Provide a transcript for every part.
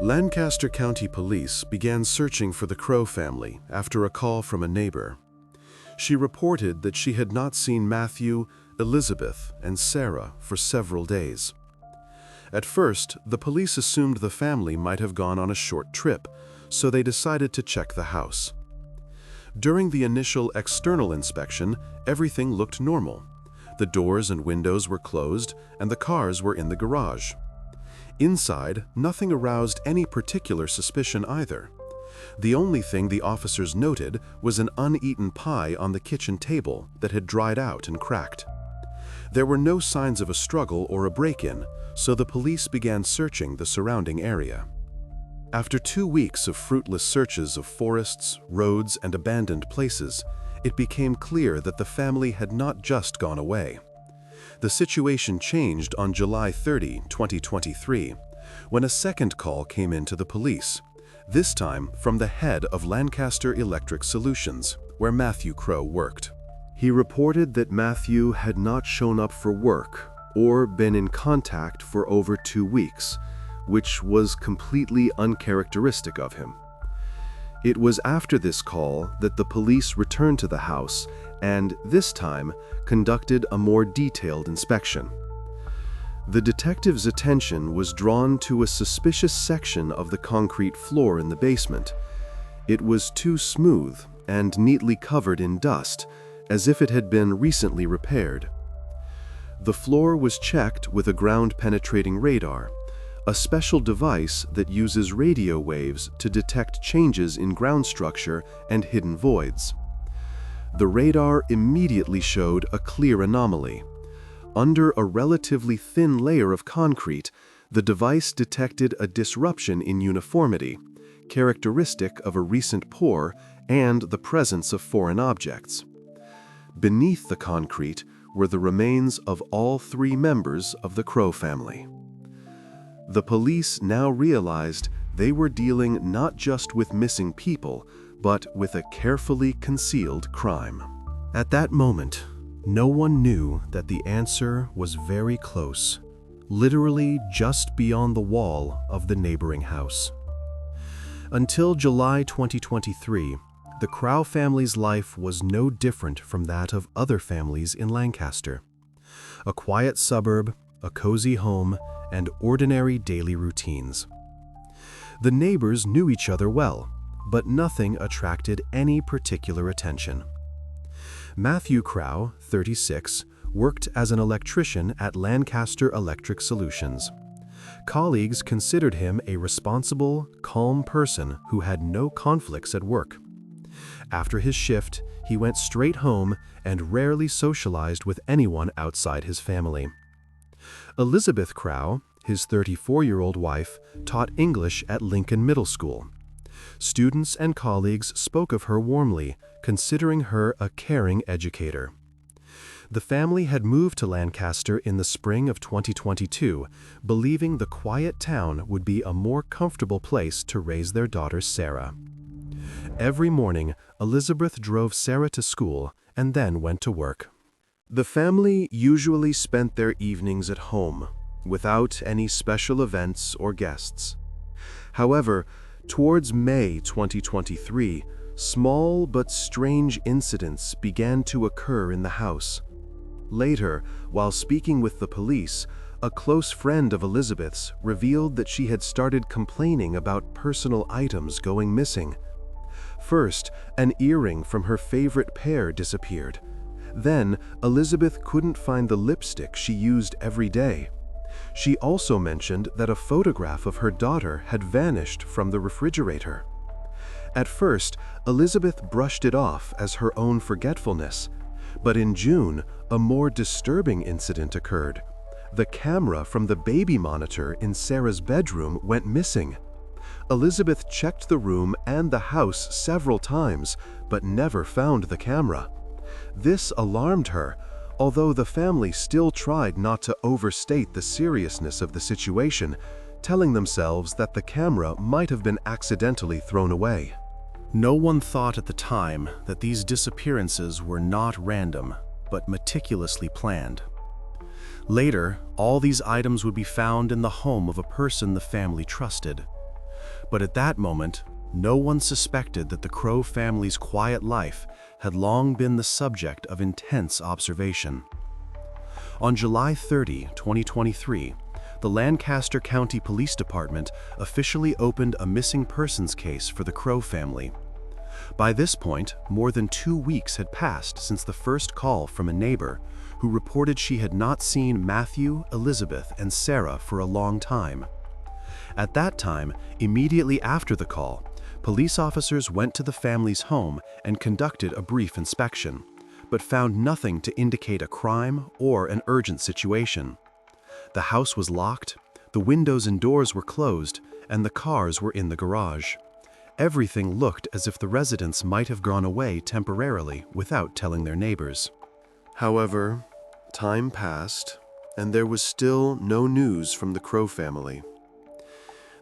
Lancaster County Police began searching for the Crow family after a call from a neighbor. She reported that she had not seen Matthew, Elizabeth, and Sarah for several days. At first, the police assumed the family might have gone on a short trip, so they decided to check the house. During the initial external inspection, everything looked normal. The doors and windows were closed, and the cars were in the garage. Inside, nothing aroused any particular suspicion either. The only thing the officers noted was an uneaten pie on the kitchen table that had dried out and cracked. There were no signs of a struggle or a break-in, so the police began searching the surrounding area. After 2 weeks of fruitless searches of forests, roads, and abandoned places, it became clear that the family had not just gone away. The situation changed on July 30, 2023, when a second call came in to the police, this time from the head of Lancaster Electric Solutions, where Matthew Crow worked. He reported that Matthew had not shown up for work or been in contact for over 2 weeks, which was completely uncharacteristic of him. It was after this call that the police returned to the house and, this time, conducted a more detailed inspection. The detective's attention was drawn to a suspicious section of the concrete floor in the basement. It was too smooth and neatly covered in dust, as if it had been recently repaired. The floor was checked with a ground-penetrating radar, a special device that uses radio waves to detect changes in ground structure and hidden voids. The radar immediately showed a clear anomaly. Under a relatively thin layer of concrete, the device detected a disruption in uniformity, characteristic of a recent pour and the presence of foreign objects. Beneath the concrete were the remains of all 3 members of the Crow family. The police now realized they were dealing not just with missing people, but with a carefully concealed crime. At that moment, no one knew that the answer was very close, literally just beyond the wall of the neighboring house. Until July 2023, the Crow family's life was no different from that of other families in Lancaster. A quiet suburb, a cozy home, and ordinary daily routines. The neighbors knew each other well, but nothing attracted any particular attention. Matthew Crow, 36, worked as an electrician at Lancaster Electric Solutions. Colleagues considered him a responsible, calm person who had no conflicts at work. After his shift, he went straight home and rarely socialized with anyone outside his family. Elizabeth Crow, his 34-year-old wife, taught English at Lincoln Middle School. Students and colleagues spoke of her warmly, considering her a caring educator. The family had moved to Lancaster in the spring of 2022, believing the quiet town would be a more comfortable place to raise their daughter Sarah. Every morning, Elizabeth drove Sarah to school and then went to work. The family usually spent their evenings at home, without any special events or guests. However, towards May 2023, small but strange incidents began to occur in the house. Later, while speaking with the police, a close friend of Elizabeth's revealed that she had started complaining about personal items going missing. First, an earring from her favorite pair disappeared. Then, Elizabeth couldn't find the lipstick she used every day. She also mentioned that a photograph of her daughter had vanished from the refrigerator. At first, Elizabeth brushed it off as her own forgetfulness. But in June, a more disturbing incident occurred. The camera from the baby monitor in Sarah's bedroom went missing. Elizabeth checked the room and the house several times, but never found the camera. This alarmed her, although the family still tried not to overstate the seriousness of the situation, telling themselves that the camera might have been accidentally thrown away. No one thought at the time that these disappearances were not random, but meticulously planned. Later, all these items would be found in the home of a person the family trusted. But at that moment, no one suspected that the Crow family's quiet life had long been the subject of intense observation. On July 30, 2023, the Lancaster County Police Department officially opened a missing persons case for the Crow family. By this point, more than 2 weeks had passed since the first call from a neighbor who reported she had not seen Matthew, Elizabeth, and Sarah for a long time. At that time, immediately after the call, police officers went to the family's home and conducted a brief inspection, but found nothing to indicate a crime or an urgent situation. The house was locked, the windows and doors were closed, and the cars were in the garage. Everything looked as if the residents might have gone away temporarily without telling their neighbors. However, time passed, and there was still no news from the Crow family.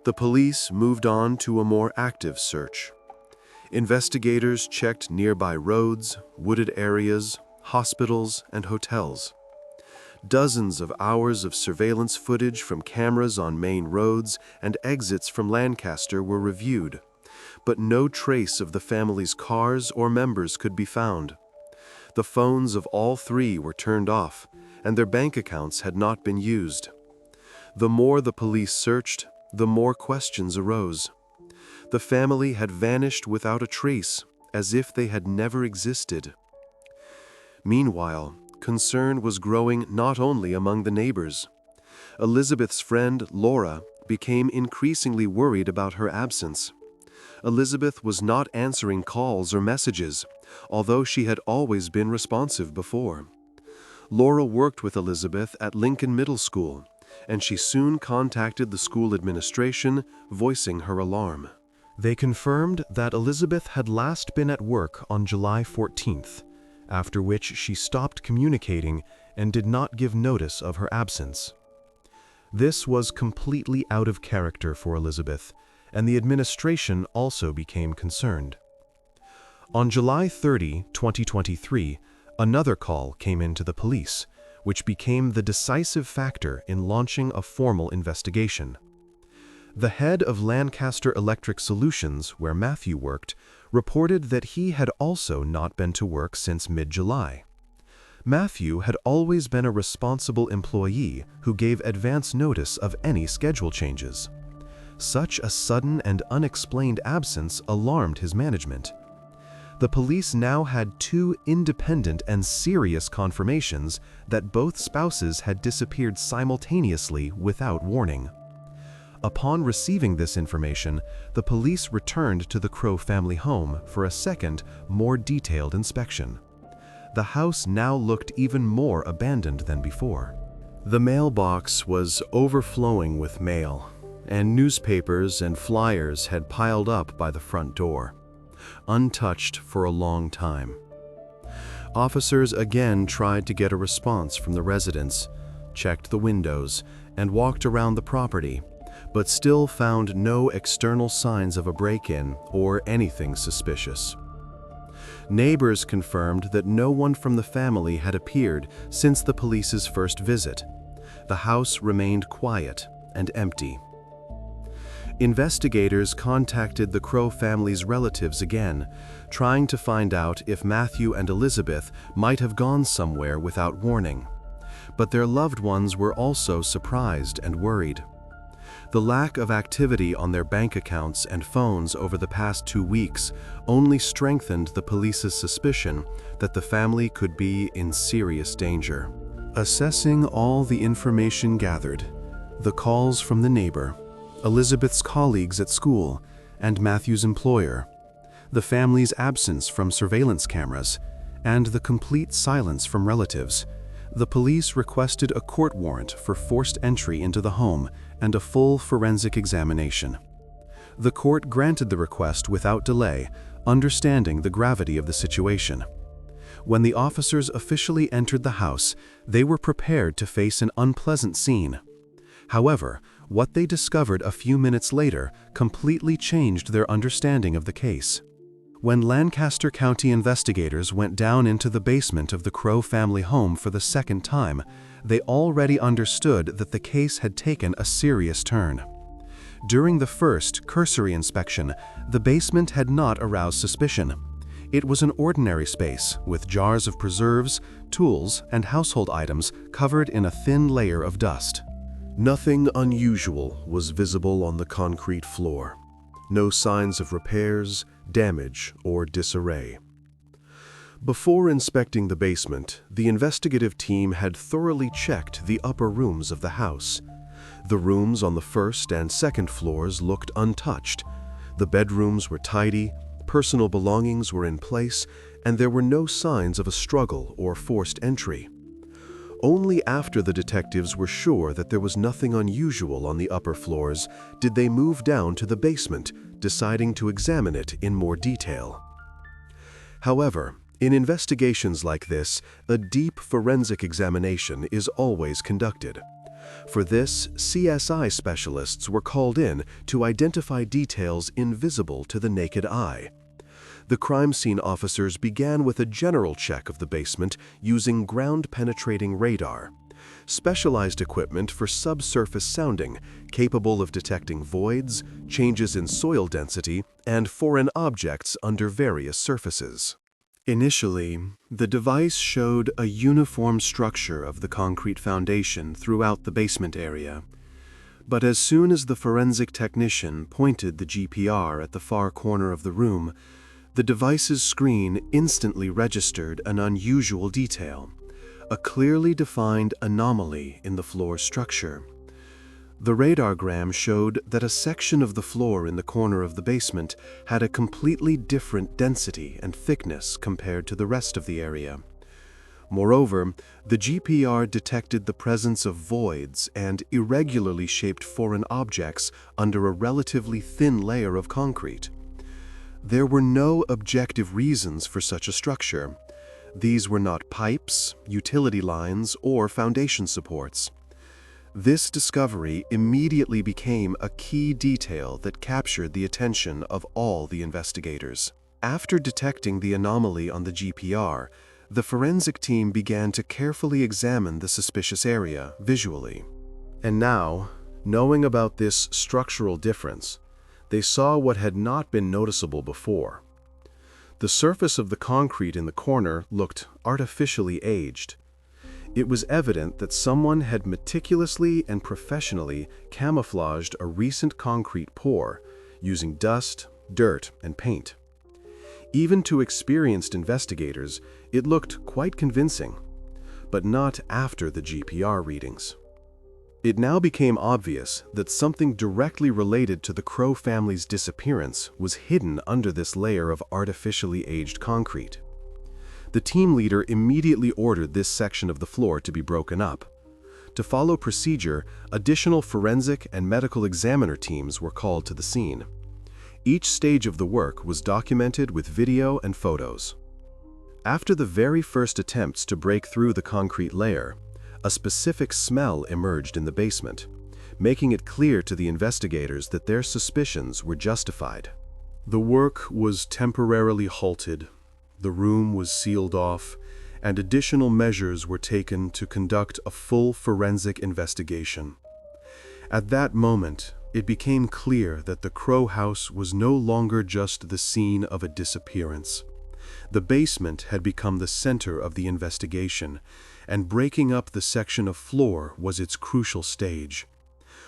The police moved on to a more active search. Investigators checked nearby roads, wooded areas, hospitals, and hotels. Dozens of hours of surveillance footage from cameras on main roads and exits from Lancaster were reviewed, but no trace of the family's cars or members could be found. The phones of all three were turned off, and their bank accounts had not been used. The more the police searched, the more questions arose. The family had vanished without a trace, as if they had never existed. Meanwhile, concern was growing not only among the neighbors. Elizabeth's friend, Laura, became increasingly worried about her absence. Elizabeth was not answering calls or messages, although she had always been responsive before. Laura worked with Elizabeth at Lincoln Middle School, and she soon contacted the school administration, voicing her alarm. They confirmed that Elizabeth had last been at work on July 14th, after which she stopped communicating and did not give notice of her absence. This was completely out of character for Elizabeth, and the administration also became concerned. On July 30, 2023, another call came into the police, which became the decisive factor in launching a formal investigation. The head of Lancaster Electric Solutions, where Matthew worked, reported that he had also not been to work since mid-July. Matthew had always been a responsible employee who gave advance notice of any schedule changes. Such a sudden and unexplained absence alarmed his management. The police now had 2 independent and serious confirmations that both spouses had disappeared simultaneously without warning. Upon receiving this information, the police returned to the Crow family home for a second, more detailed inspection. The house now looked even more abandoned than before. The mailbox was overflowing with mail, and newspapers and flyers had piled up by the front door, untouched for a long time. Officers again tried to get a response from the residents, checked the windows, and walked around the property, but still found no external signs of a break-in or anything suspicious. Neighbors confirmed that no one from the family had appeared since the police's first visit. The house remained quiet and empty. Investigators contacted the Crow family's relatives again, trying to find out if Matthew and Elizabeth might have gone somewhere without warning. But their loved ones were also surprised and worried. The lack of activity on their bank accounts and phones over the past 2 weeks only strengthened the police's suspicion that the family could be in serious danger. Assessing all the information gathered, the calls from the neighbor, Elizabeth's colleagues at school, and Matthew's employer, the family's absence from surveillance cameras, and the complete silence from relatives, the police requested a court warrant for forced entry into the home and a full forensic examination. The court granted the request without delay, understanding the gravity of the situation. When the officers officially entered the house, they were prepared to face an unpleasant scene. However, what they discovered a few minutes later completely changed their understanding of the case. When Lancaster County investigators went down into the basement of the Crow family home for the second time, they already understood that the case had taken a serious turn. During the first cursory inspection, the basement had not aroused suspicion. It was an ordinary space with jars of preserves, tools, and household items covered in a thin layer of dust. Nothing unusual was visible on the concrete floor. No signs of repairs, damage, or disarray. Before inspecting the basement, the investigative team had thoroughly checked the upper rooms of the house. The rooms on the first and second floors looked untouched. The bedrooms were tidy, personal belongings were in place, and there were no signs of a struggle or forced entry. Only after the detectives were sure that there was nothing unusual on the upper floors did they move down to the basement, deciding to examine it in more detail. However, in investigations like this, a deep forensic examination is always conducted. For this, CSI specialists were called in to identify details invisible to the naked eye. The crime scene officers began with a general check of the basement using ground-penetrating radar, specialized equipment for subsurface sounding, capable of detecting voids, changes in soil density, and foreign objects under various surfaces. Initially, the device showed a uniform structure of the concrete foundation throughout the basement area. But as soon as the forensic technician pointed the GPR at the far corner of the room, the device's screen instantly registered an unusual detail, a clearly defined anomaly in the floor structure. The radargram showed that a section of the floor in the corner of the basement had a completely different density and thickness compared to the rest of the area. Moreover, the GPR detected the presence of voids and irregularly shaped foreign objects under a relatively thin layer of concrete. There were no objective reasons for such a structure. These were not pipes, utility lines, or foundation supports. This discovery immediately became a key detail that captured the attention of all the investigators. After detecting the anomaly on the GPR, the forensic team began to carefully examine the suspicious area visually. And now, knowing about this structural difference, they saw what had not been noticeable before. The surface of the concrete in the corner looked artificially aged. It was evident that someone had meticulously and professionally camouflaged a recent concrete pour using dust, dirt, and paint. Even to experienced investigators, it looked quite convincing, but not after the GPR readings. It now became obvious that something directly related to the Crow family's disappearance was hidden under this layer of artificially aged concrete. The team leader immediately ordered this section of the floor to be broken up. To follow procedure, additional forensic and medical examiner teams were called to the scene. Each stage of the work was documented with video and photos. After the very first attempts to break through the concrete layer, a specific smell emerged in the basement, making it clear to the investigators that their suspicions were justified. The work was temporarily halted. The room was sealed off, and additional measures were taken to conduct a full forensic investigation. At that moment, it became clear that the Crow house was no longer just the scene of a disappearance. The basement had become the center of the investigation, and breaking up the section of floor was its crucial stage.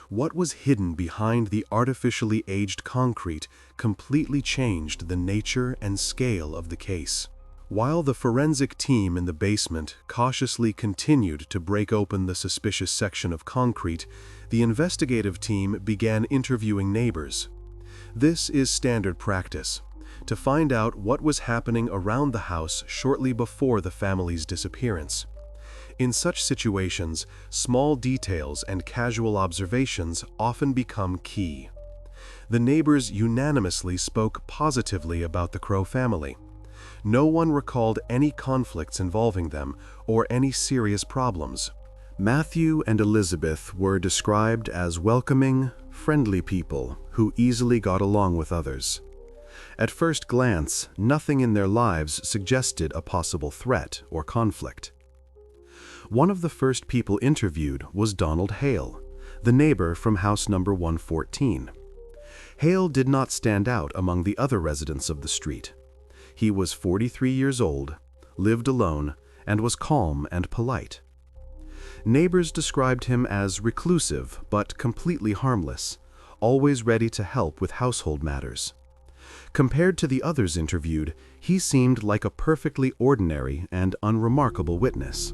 What was hidden behind the artificially aged concrete completely changed the nature and scale of the case. While the forensic team in the basement cautiously continued to break open the suspicious section of concrete, the investigative team began interviewing neighbors. This is standard practice, to find out what was happening around the house shortly before the family's disappearance. In such situations, small details and casual observations often become key. The neighbors unanimously spoke positively about the Crow family. No one recalled any conflicts involving them or any serious problems. Matthew and Elizabeth were described as welcoming, friendly people who easily got along with others. At first glance, nothing in their lives suggested a possible threat or conflict. One of the first people interviewed was Donald Hale, the neighbor from house number 114. Hale did not stand out among the other residents of the street. He was 43 years old, lived alone, and was calm and polite. Neighbors described him as reclusive but completely harmless, always ready to help with household matters. Compared to the others interviewed, he seemed like a perfectly ordinary and unremarkable witness.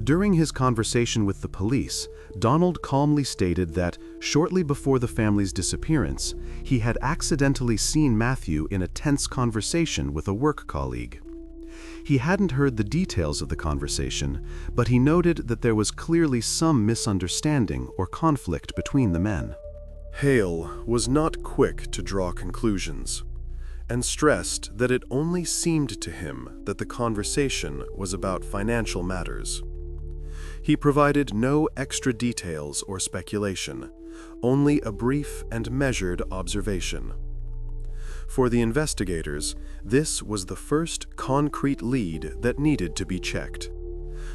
During his conversation with the police, Donald calmly stated that shortly before the family's disappearance, he had accidentally seen Matthew in a tense conversation with a work colleague. He hadn't heard the details of the conversation, but he noted that there was clearly some misunderstanding or conflict between the men. Hale was not quick to draw conclusions, and stressed that it only seemed to him that the conversation was about financial matters. He provided no extra details or speculation, only a brief and measured observation. For the investigators, this was the first concrete lead that needed to be checked.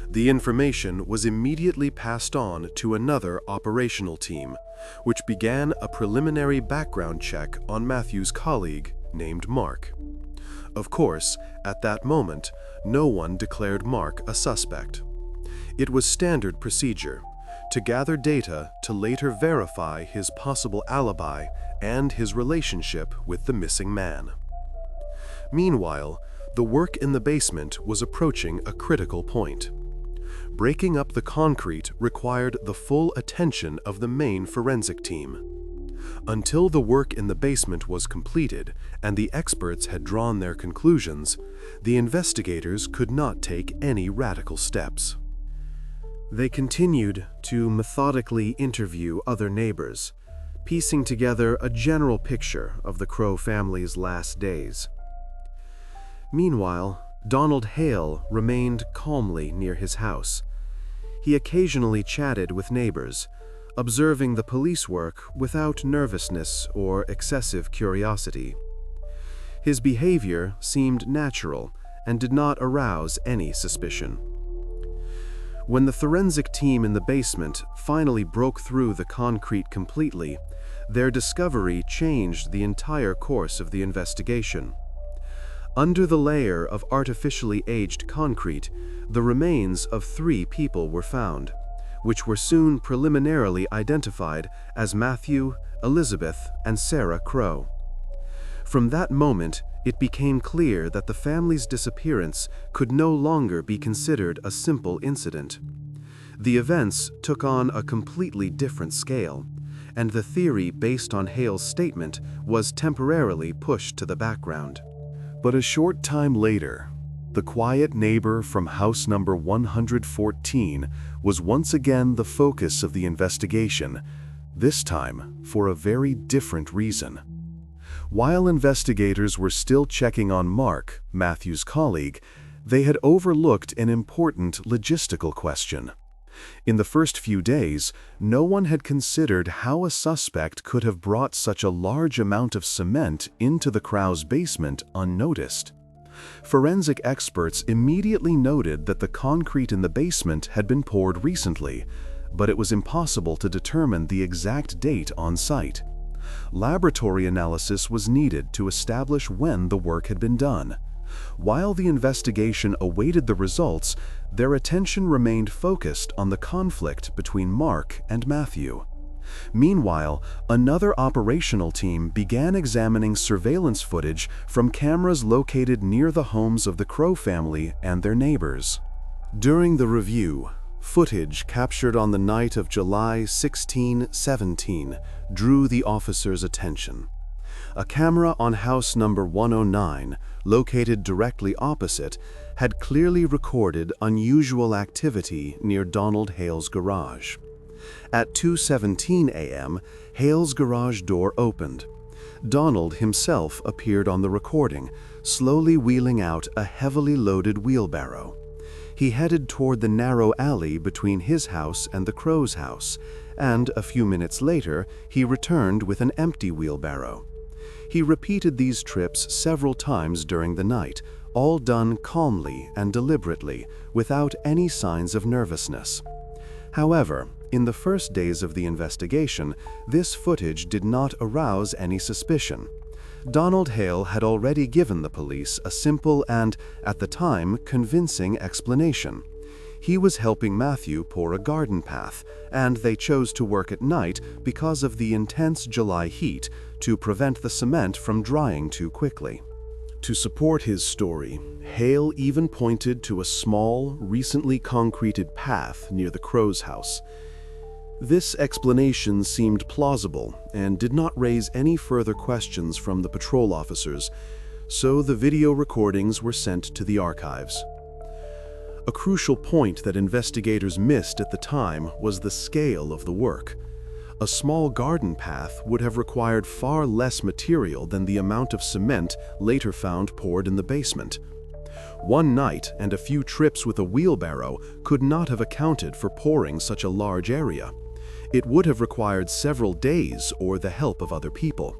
The information was immediately passed on to another operational team, which began a preliminary background check on Matthew's colleague named Mark. Of course, at that moment, no one declared Mark a suspect. It was standard procedure to gather data to later verify his possible alibi and his relationship with the missing man. Meanwhile, the work in the basement was approaching a critical point. Breaking up the concrete required the full attention of the main forensic team. Until the work in the basement was completed and the experts had drawn their conclusions, the investigators could not take any radical steps. They continued to methodically interview other neighbors, piecing together a general picture of the Crow family's last days. Meanwhile, Donald Hale remained calmly near his house. He occasionally chatted with neighbors, observing the police work without nervousness or excessive curiosity. His behavior seemed natural and did not arouse any suspicion. When the forensic team in the basement finally broke through the concrete completely, their discovery changed the entire course of the investigation. Under the layer of artificially aged concrete, the remains of 3 people were found, which were soon preliminarily identified as Matthew, Elizabeth, and Sarah Crow. From that moment, it became clear that the family's disappearance could no longer be considered a simple incident. The events took on a completely different scale, and the theory based on Hale's statement was temporarily pushed to the background. But a short time later, the quiet neighbor from house number 114 was once again the focus of the investigation, this time for a very different reason. While investigators were still checking on Mark, Matthew's colleague, they had overlooked an important logistical question. In the first few days, no one had considered how a suspect could have brought such a large amount of cement into the Crow's basement unnoticed. Forensic experts immediately noted that the concrete in the basement had been poured recently, but it was impossible to determine the exact date on site. Laboratory analysis was needed to establish when the work had been done. While the investigation awaited the results, their attention remained focused on the conflict between Mark and Matthew. Meanwhile, another operational team began examining surveillance footage from cameras located near the homes of the Crow family and their neighbors. During the review, footage captured on the night of July 16-17 drew the officers' attention. A camera on house number 109, located directly opposite, had clearly recorded unusual activity near Donald Hale's garage. At 2:17 a.m., Hale's garage door opened. Donald himself appeared on the recording, slowly wheeling out a heavily loaded wheelbarrow. He headed toward the narrow alley between his house and the Crow's house, and a few minutes later, he returned with an empty wheelbarrow. He repeated these trips several times during the night, all done calmly and deliberately, without any signs of nervousness. However, In the first days of the investigation, this footage did not arouse any suspicion. Donald Hale had already given the police a simple and, at the time, convincing explanation. He was helping Matthew pour a garden path, and they chose to work at night because of the intense July heat to prevent the cement from drying too quickly. To support his story, Hale even pointed to a small, recently concreted path near the Crow's house. This explanation seemed plausible and did not raise any further questions from the patrol officers, so the video recordings were sent to the archives. A crucial point that investigators missed at the time was the scale of the work. A small garden path would have required far less material than the amount of cement later found poured in the basement. One night and a few trips with a wheelbarrow could not have accounted for pouring such a large area. It would have required several days or the help of other people.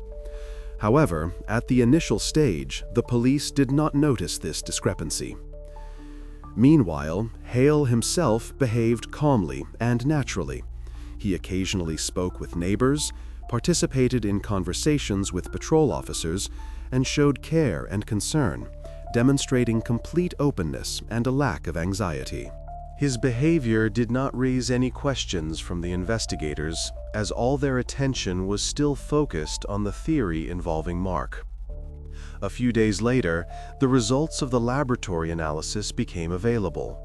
However, at the initial stage, the police did not notice this discrepancy. Meanwhile, Hale himself behaved calmly and naturally. He occasionally spoke with neighbors, participated in conversations with patrol officers, and showed care and concern, demonstrating complete openness and a lack of anxiety. His behavior did not raise any questions from the investigators, as all their attention was still focused on the theory involving Mark. A few days later, the results of the laboratory analysis became available.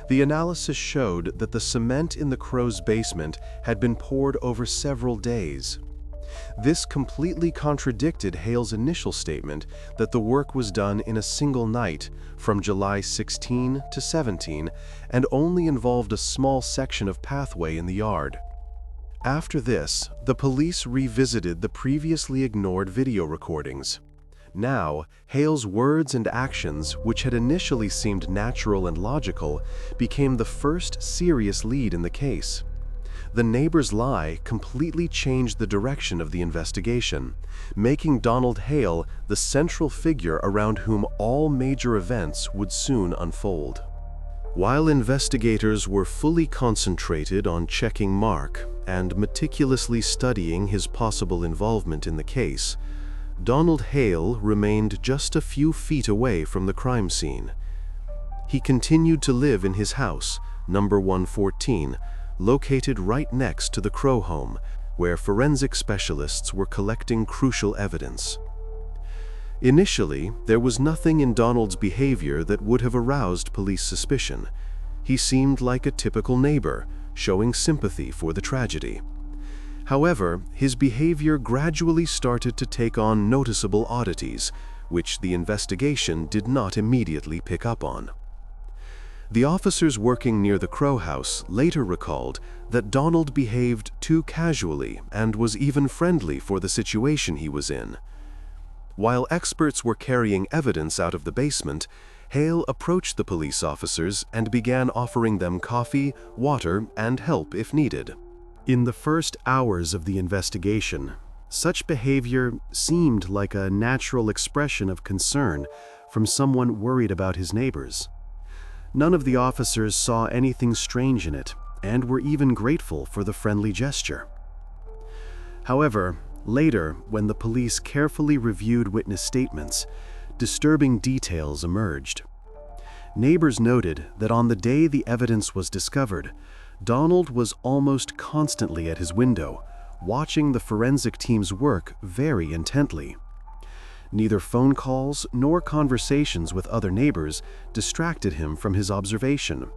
The analysis showed that the cement in the Crow's basement had been poured over several days. This completely contradicted Hale's initial statement that the work was done in a single night, from July 16 to 17, and only involved a small section of pathway in the yard. After this, the police revisited the previously ignored video recordings. Now, Hale's words and actions, which had initially seemed natural and logical, became the first serious lead in the case. The neighbor's lie completely changed the direction of the investigation, making Donald Hale the central figure around whom all major events would soon unfold. While investigators were fully concentrated on checking Mark and meticulously studying his possible involvement in the case, Donald Hale remained just a few feet away from the crime scene. He continued to live in his house, number 114, located right next to the Crow home, where forensic specialists were collecting crucial evidence. Initially, there was nothing in Donald's behavior that would have aroused police suspicion. He seemed like a typical neighbor, showing sympathy for the tragedy. However, his behavior gradually started to take on noticeable oddities, which the investigation did not immediately pick up on. The officers working near the Crow house later recalled that Donald behaved too casually and was even friendly for the situation he was in. While experts were carrying evidence out of the basement, Hale approached the police officers and began offering them coffee, water, and help if needed. In the first hours of the investigation, such behavior seemed like a natural expression of concern from someone worried about his neighbors. None of the officers saw anything strange in it and were even grateful for the friendly gesture. However, later, when the police carefully reviewed witness statements, disturbing details emerged. Neighbors noted that on the day the evidence was discovered, Donald was almost constantly at his window, watching the forensic team's work very intently. Neither phone calls nor conversations with other neighbors distracted him from his observation.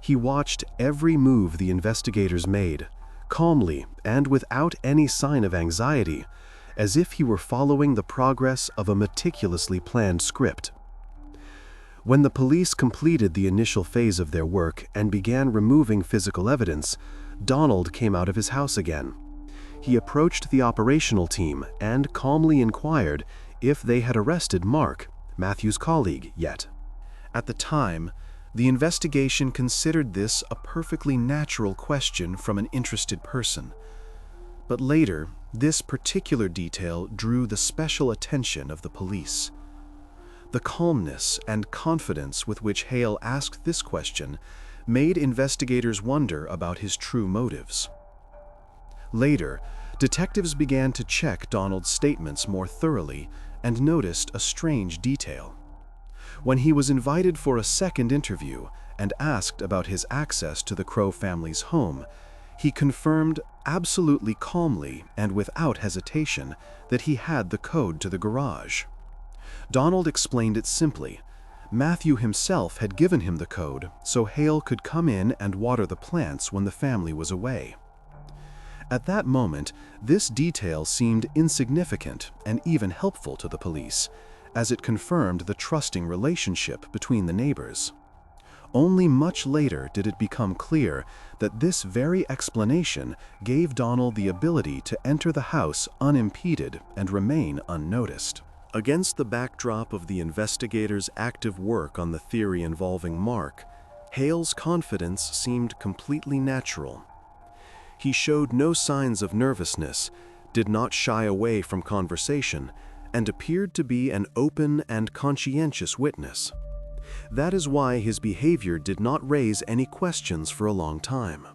He watched every move the investigators made, calmly and without any sign of anxiety, as if he were following the progress of a meticulously planned script. When the police completed the initial phase of their work and began removing physical evidence, Donald came out of his house again. He approached the operational team and calmly inquired if they had arrested Mark, Matthew's colleague, yet. At the time, the investigation considered this a perfectly natural question from an interested person. But later, this particular detail drew the special attention of the police. The calmness and confidence with which Hale asked this question made investigators wonder about his true motives. Later, detectives began to check Donald's statements more thoroughly and noticed a strange detail. When he was invited for a second interview and asked about his access to the Crow family's home, he confirmed absolutely calmly and without hesitation that he had the code to the garage. Donald explained it simply. Matthew himself had given him the code so Hale could come in and water the plants when the family was away. At that moment, this detail seemed insignificant and even helpful to the police, as it confirmed the trusting relationship between the neighbors. Only much later did it become clear that this very explanation gave Donald the ability to enter the house unimpeded and remain unnoticed. Against the backdrop of the investigators' active work on the theory involving Mark, Hale's confidence seemed completely natural. He showed no signs of nervousness, did not shy away from conversation, and appeared to be an open and conscientious witness. That is why his behavior did not raise any questions for a long time.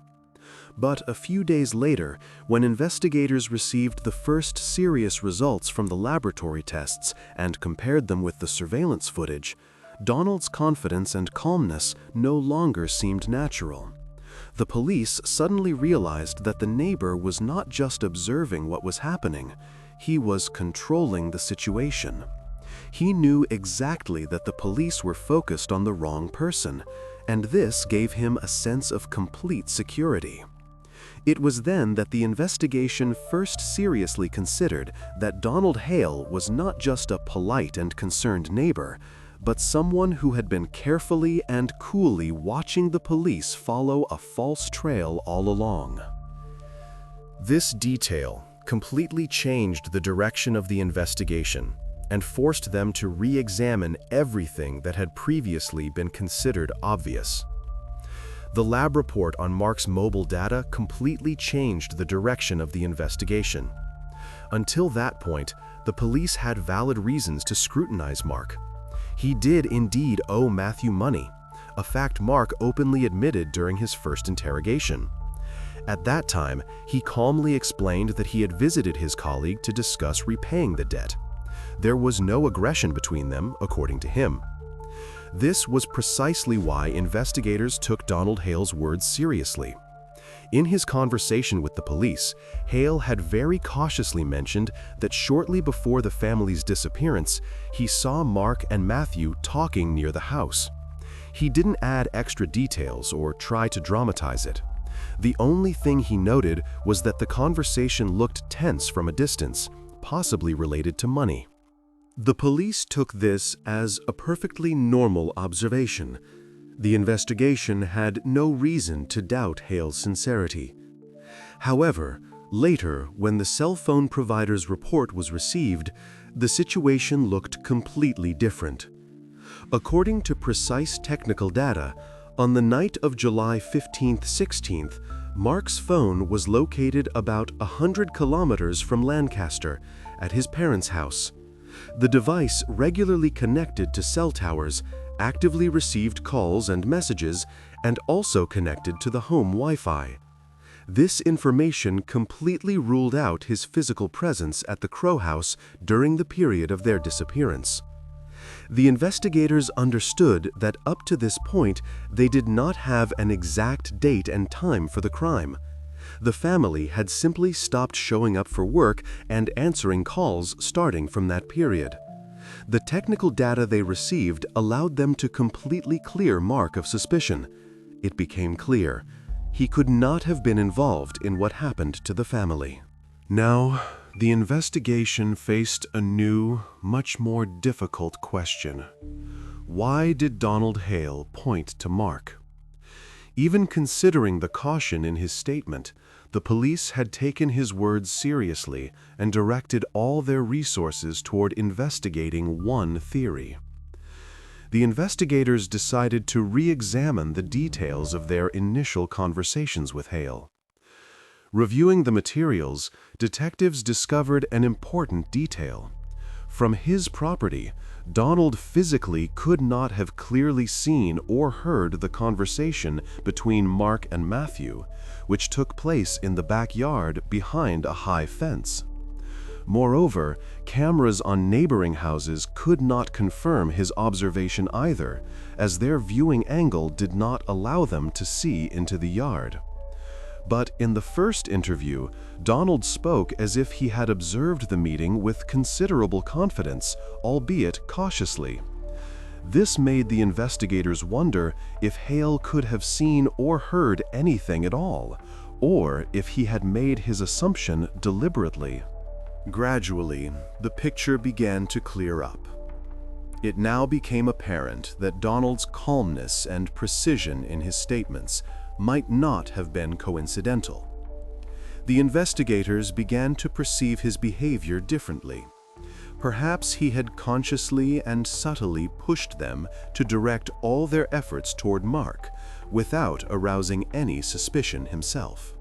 But a few days later, when investigators received the first serious results from the laboratory tests and compared them with the surveillance footage, Donald's confidence and calmness no longer seemed natural. The police suddenly realized that the neighbor was not just observing what was happening, he was controlling the situation. He knew exactly that the police were focused on the wrong person, and this gave him a sense of complete security. It was then that the investigation first seriously considered that Donald Hale was not just a polite and concerned neighbor, but someone who had been carefully and coolly watching the police follow a false trail all along. This detail completely changed the direction of the investigation and forced them to re-examine everything that had previously been considered obvious. The lab report on Mark's mobile data completely changed the direction of the investigation. Until that point, the police had valid reasons to scrutinize Mark. He did indeed owe Matthew money, a fact Mark openly admitted during his first interrogation. At that time, he calmly explained that he had visited his colleague to discuss repaying the debt. There was no aggression between them, according to him. This was precisely why investigators took Donald Hale's words seriously. In his conversation with the police, Hale had very cautiously mentioned that shortly before the family's disappearance, he saw Mark and Matthew talking near the house. He didn't add extra details or try to dramatize it. The only thing he noted was that the conversation looked tense from a distance, possibly related to money. The police took this as a perfectly normal observation. The investigation had no reason to doubt Hale's sincerity. However, later, when the cell phone provider's report was received, the situation looked completely different. According to precise technical data, on the night of July 15th, 16th, Mark's phone was located about 100 kilometers from Lancaster, at his parents' house. The device regularly connected to cell towers, actively received calls and messages, and also connected to the home Wi-Fi. This information completely ruled out his physical presence at the Crow house during the period of their disappearance. The investigators understood that up to this point, they did not have an exact date and time for the crime. The family had simply stopped showing up for work and answering calls starting from that period. The technical data they received allowed them to completely clear Mark of suspicion. It became clear he could not have been involved in what happened to the family. Now, the investigation faced a new, much more difficult question. Why did Donald Hale point to Mark? Even considering the caution in his statement, the police had taken his words seriously and directed all their resources toward investigating one theory. The investigators decided to re-examine the details of their initial conversations with Hale. Reviewing the materials, detectives discovered an important detail. From his property, Donald physically could not have clearly seen or heard the conversation between Mark and Matthew, which took place in the backyard behind a high fence. Moreover, cameras on neighboring houses could not confirm his observation either, as their viewing angle did not allow them to see into the yard. But in the first interview, Donald spoke as if he had observed the meeting with considerable confidence, albeit cautiously. This made the investigators wonder if Hale could have seen or heard anything at all, or if he had made his assumption deliberately. Gradually, the picture began to clear up. It now became apparent that Donald's calmness and precision in his statements might not have been coincidental. The investigators began to perceive his behavior differently. Perhaps he had consciously and subtly pushed them to direct all their efforts toward Mark, without arousing any suspicion himself.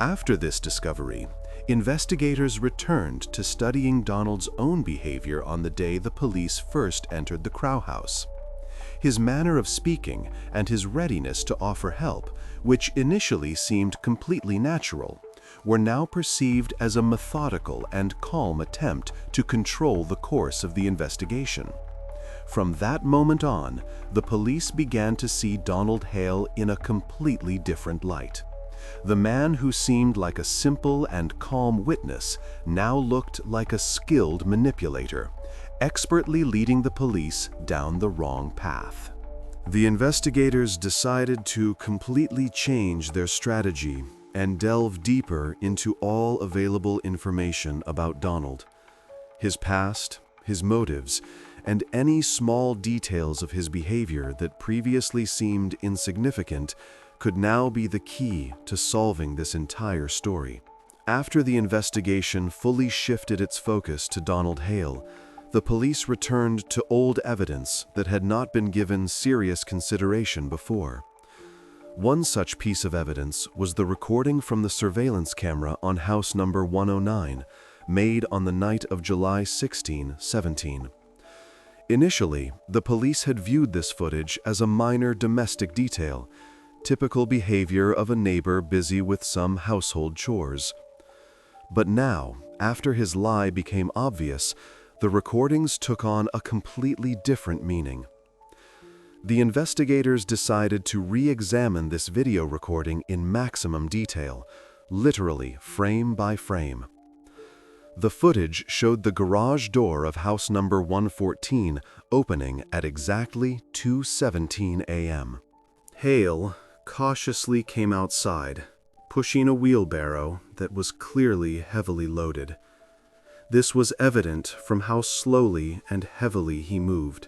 After this discovery, investigators returned to studying Donald's own behavior on the day the police first entered the Crow House. His manner of speaking and his readiness to offer help, which initially seemed completely natural, were now perceived as a methodical and calm attempt to control the course of the investigation. From that moment on, the police began to see Donald Hale in a completely different light. The man who seemed like a simple and calm witness now looked like a skilled manipulator, expertly leading the police down the wrong path. The investigators decided to completely change their strategy and delve deeper into all available information about Donald. His past, his motives, and any small details of his behavior that previously seemed insignificant could now be the key to solving this entire story. After the investigation fully shifted its focus to Donald Hale, the police returned to old evidence that had not been given serious consideration before. One such piece of evidence was the recording from the surveillance camera on house number 109, made on the night of July 16, 17. Initially, the police had viewed this footage as a minor domestic detail, typical behavior of a neighbor busy with some household chores. But now, after his lie became obvious, the recordings took on a completely different meaning. The investigators decided to re-examine this video recording in maximum detail, literally frame by frame. The footage showed the garage door of house number 114 opening at exactly 2:17 a.m. Hale cautiously came outside, pushing a wheelbarrow that was clearly heavily loaded. This was evident from how slowly and heavily he moved.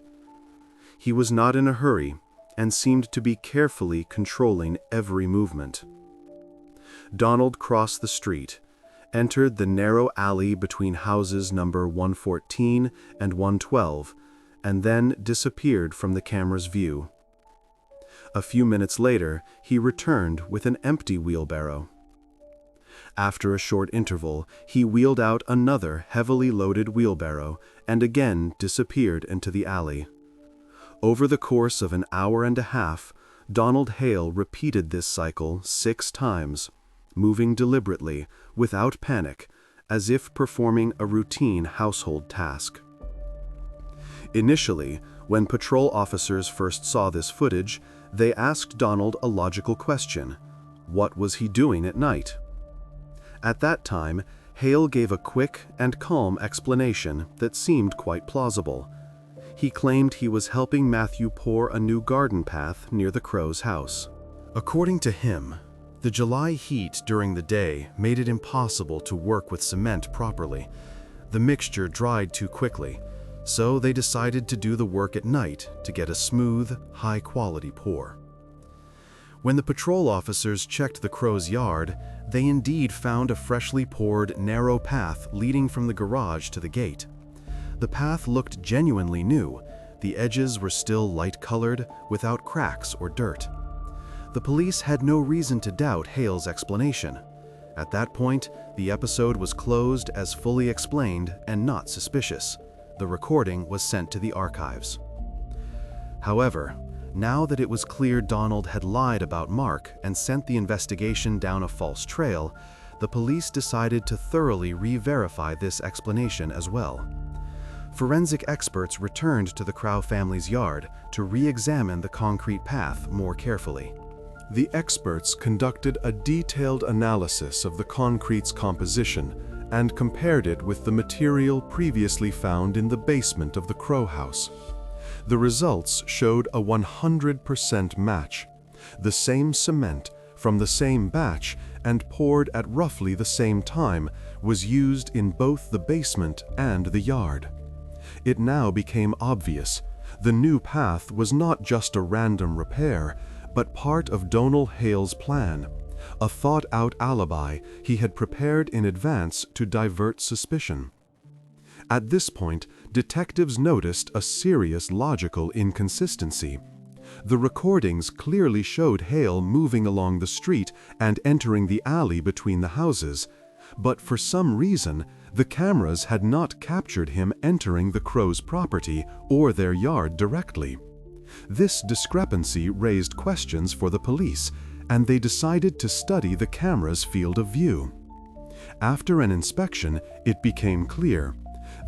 He was not in a hurry and seemed to be carefully controlling every movement. Donald crossed the street, entered the narrow alley between houses number 114 and 112, and then disappeared from the camera's view. A few minutes later, he returned with an empty wheelbarrow. After a short interval, he wheeled out another heavily loaded wheelbarrow and again disappeared into the alley. Over the course of an hour and a half, Donald Hale repeated this cycle 6 times, moving deliberately, without panic, as if performing a routine household task. Initially, when patrol officers first saw this footage, they asked Donald a logical question: what was he doing at night? At that time, Hale gave a quick and calm explanation that seemed quite plausible. He claimed he was helping Matthew pour a new garden path near the Crow's house. According to him, the July heat during the day made it impossible to work with cement properly. The mixture dried too quickly, so they decided to do the work at night to get a smooth, high-quality pour. When the patrol officers checked the Crow's yard, they indeed found a freshly poured, narrow path leading from the garage to the gate. The path looked genuinely new. The edges were still light-colored, without cracks or dirt. The police had no reason to doubt Hale's explanation. At that point, the episode was closed as fully explained and not suspicious. The recording was sent to the archives. However, now that it was clear Donald had lied about Mark and sent the investigation down a false trail, the police decided to thoroughly re-verify this explanation as well. Forensic experts returned to the Crow family's yard to re-examine the concrete path more carefully. The experts conducted a detailed analysis of the concrete's composition and compared it with the material previously found in the basement of the Crow house. The results showed a 100% match. The same cement from the same batch and poured at roughly the same time was used in both the basement and the yard. It now became obvious. The new path was not just a random repair, but part of Donald Hale's plan, a thought-out alibi he had prepared in advance to divert suspicion. At this point, detectives noticed a serious logical inconsistency. The recordings clearly showed Hale moving along the street and entering the alley between the houses, but for some reason, the cameras had not captured him entering the Crows' property or their yard directly. This discrepancy raised questions for the police, and they decided to study the camera's field of view. After an inspection, it became clear.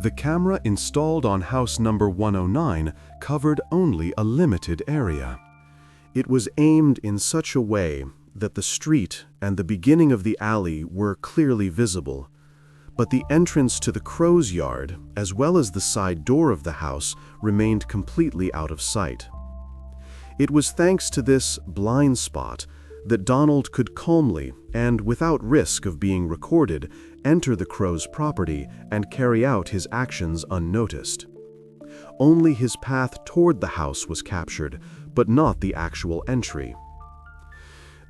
The camera installed on house number 109 covered only a limited area. It was aimed in such a way that the street and the beginning of the alley were clearly visible, but the entrance to the Crow's yard, as well as the side door of the house, remained completely out of sight. It was thanks to this blind spot that Donald could calmly, and without risk of being recorded, enter the Crow's property and carry out his actions unnoticed. Only his path toward the house was captured, but not the actual entry.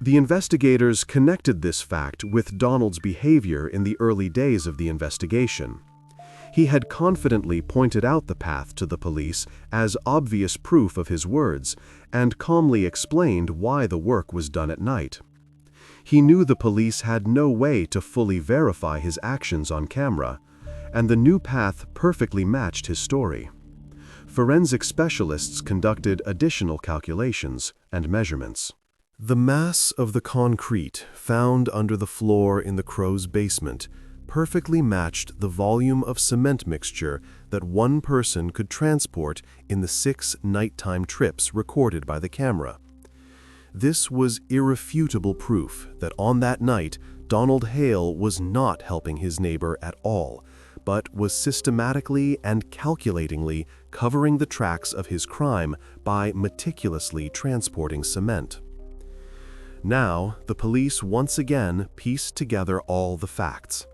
The investigators connected this fact with Donald's behavior in the early days of the investigation. He had confidently pointed out the path to the police as obvious proof of his words and calmly explained why the work was done at night. He knew the police had no way to fully verify his actions on camera, and the new path perfectly matched his story. Forensic specialists conducted additional calculations and measurements. The mass of the concrete found under the floor in the Crow's basement perfectly matched the volume of cement mixture that one person could transport in the 6 nighttime trips recorded by the camera. This was irrefutable proof that on that night, Donald Hale was not helping his neighbor at all, but was systematically and calculatingly covering the tracks of his crime by meticulously transporting cement. Now, the police once again pieced together all the facts.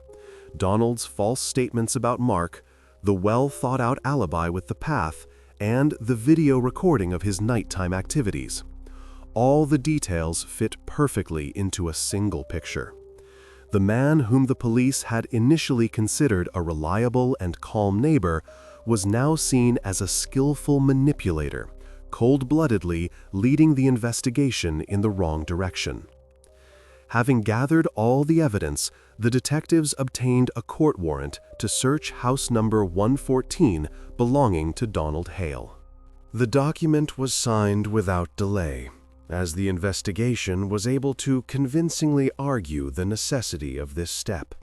Donald's false statements about Mark, the well-thought-out alibi with the path, and the video recording of his nighttime activities. All the details fit perfectly into a single picture. The man whom the police had initially considered a reliable and calm neighbor was now seen as a skillful manipulator, cold-bloodedly leading the investigation in the wrong direction. Having gathered all the evidence, the detectives obtained a court warrant to search house number 114 belonging to Donald Hale. The document was signed without delay, as the investigation was able to convincingly argue the necessity of this step.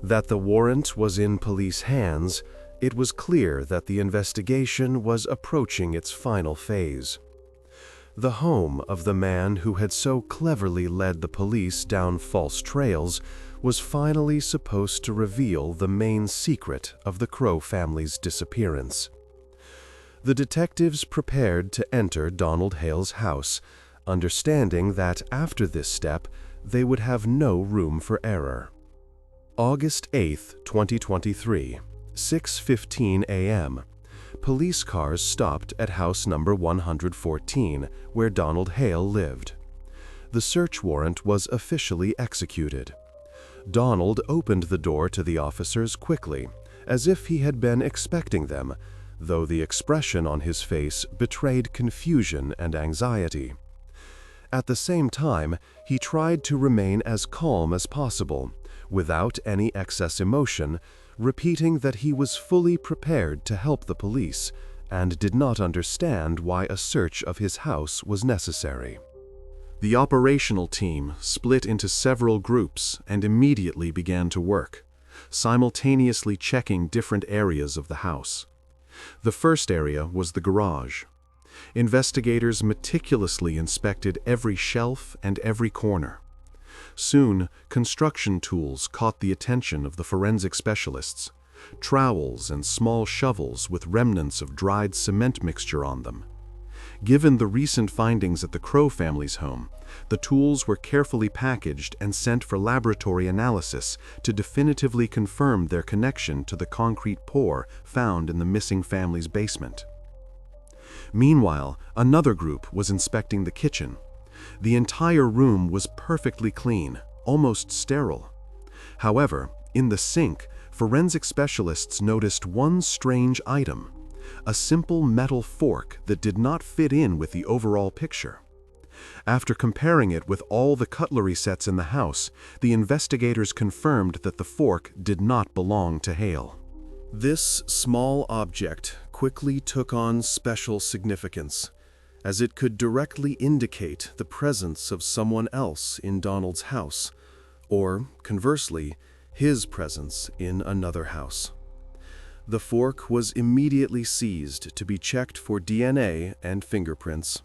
That the warrant was in police hands, it was clear that the investigation was approaching its final phase. The home of the man who had so cleverly led the police down false trails was finally supposed to reveal the main secret of the Crow family's disappearance. The detectives prepared to enter Donald Hale's house, understanding that after this step, they would have no room for error. August 8, 2023, 6:15 a.m. Police cars stopped at house number 114, where Donald Hale lived. The search warrant was officially executed. Donald opened the door to the officers quickly, as if he had been expecting them, though the expression on his face betrayed confusion and anxiety. At the same time, he tried to remain as calm as possible, without any excess emotion, repeating that he was fully prepared to help the police and did not understand why a search of his house was necessary. The operational team split into several groups and immediately began to work, simultaneously checking different areas of the house. The first area was the garage. Investigators meticulously inspected every shelf and every corner. Soon, construction tools caught the attention of the forensic specialists, trowels and small shovels with remnants of dried cement mixture on them. Given the recent findings at the Crow family's home, the tools were carefully packaged and sent for laboratory analysis to definitively confirm their connection to the concrete pour found in the missing family's basement. Meanwhile, another group was inspecting the kitchen. The entire room was perfectly clean, almost sterile. However, in the sink, forensic specialists noticed one strange item: a simple metal fork that did not fit in with the overall picture. After comparing it with all the cutlery sets in the house, the investigators confirmed that the fork did not belong to Hale. This small object quickly took on special significance, as it could directly indicate the presence of someone else in Donald's house, or, conversely, his presence in another house. The fork was immediately seized to be checked for DNA and fingerprints.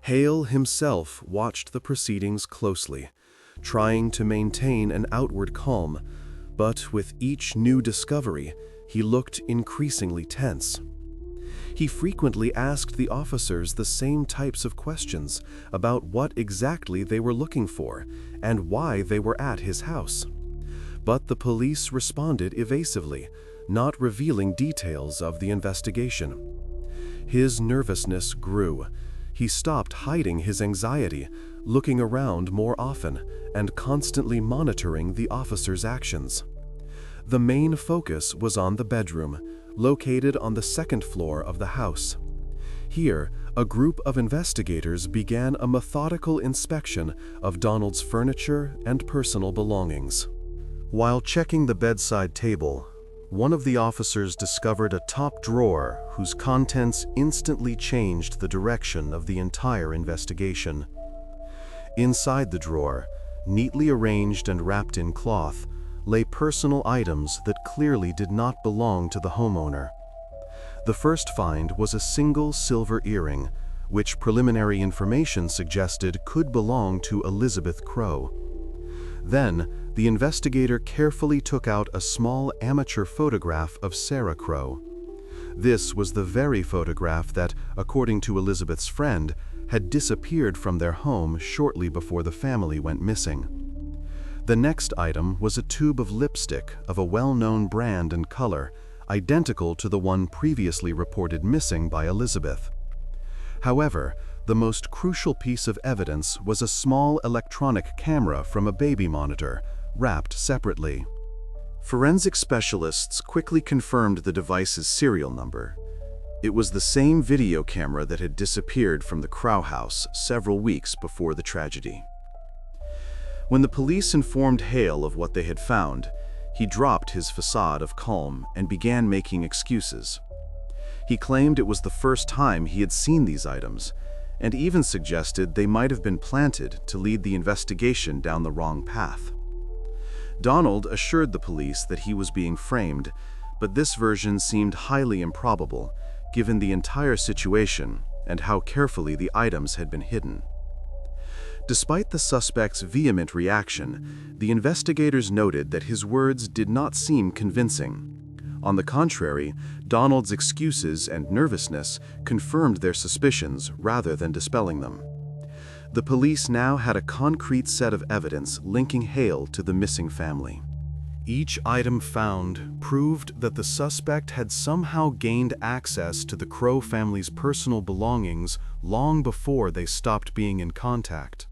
Hale himself watched the proceedings closely, trying to maintain an outward calm, but with each new discovery, he looked increasingly tense. He frequently asked the officers the same types of questions about what exactly they were looking for and why they were at his house. But the police responded evasively, not revealing details of the investigation. His nervousness grew. He stopped hiding his anxiety, looking around more often, and constantly monitoring the officers' actions. The main focus was on the bedroom, located on the second floor of the house. Here, a group of investigators began a methodical inspection of Donald's furniture and personal belongings. While checking the bedside table, one of the officers discovered a top drawer whose contents instantly changed the direction of the entire investigation. Inside the drawer, neatly arranged and wrapped in cloth, lay personal items that clearly did not belong to the homeowner. The first find was a single silver earring, which preliminary information suggested could belong to Elizabeth Crow. Then, the investigator carefully took out a small amateur photograph of Sarah Crow. This was the very photograph that, according to Elizabeth's friend, had disappeared from their home shortly before the family went missing. The next item was a tube of lipstick of a well-known brand and color, identical to the one previously reported missing by Elizabeth. However, the most crucial piece of evidence was a small electronic camera from a baby monitor, wrapped separately. Forensic specialists quickly confirmed the device's serial number. It was the same video camera that had disappeared from the Crow house several weeks before the tragedy. When the police informed Hale of what they had found, he dropped his facade of calm and began making excuses. He claimed it was the first time he had seen these items, and even suggested they might have been planted to lead the investigation down the wrong path. Donald assured the police that he was being framed, but this version seemed highly improbable, given the entire situation and how carefully the items had been hidden. Despite the suspect's vehement reaction, the investigators noted that his words did not seem convincing. On the contrary, Donald's excuses and nervousness confirmed their suspicions rather than dispelling them. The police now had a concrete set of evidence linking Hale to the missing family. Each item found proved that the suspect had somehow gained access to the Crow family's personal belongings long before they stopped being in contact.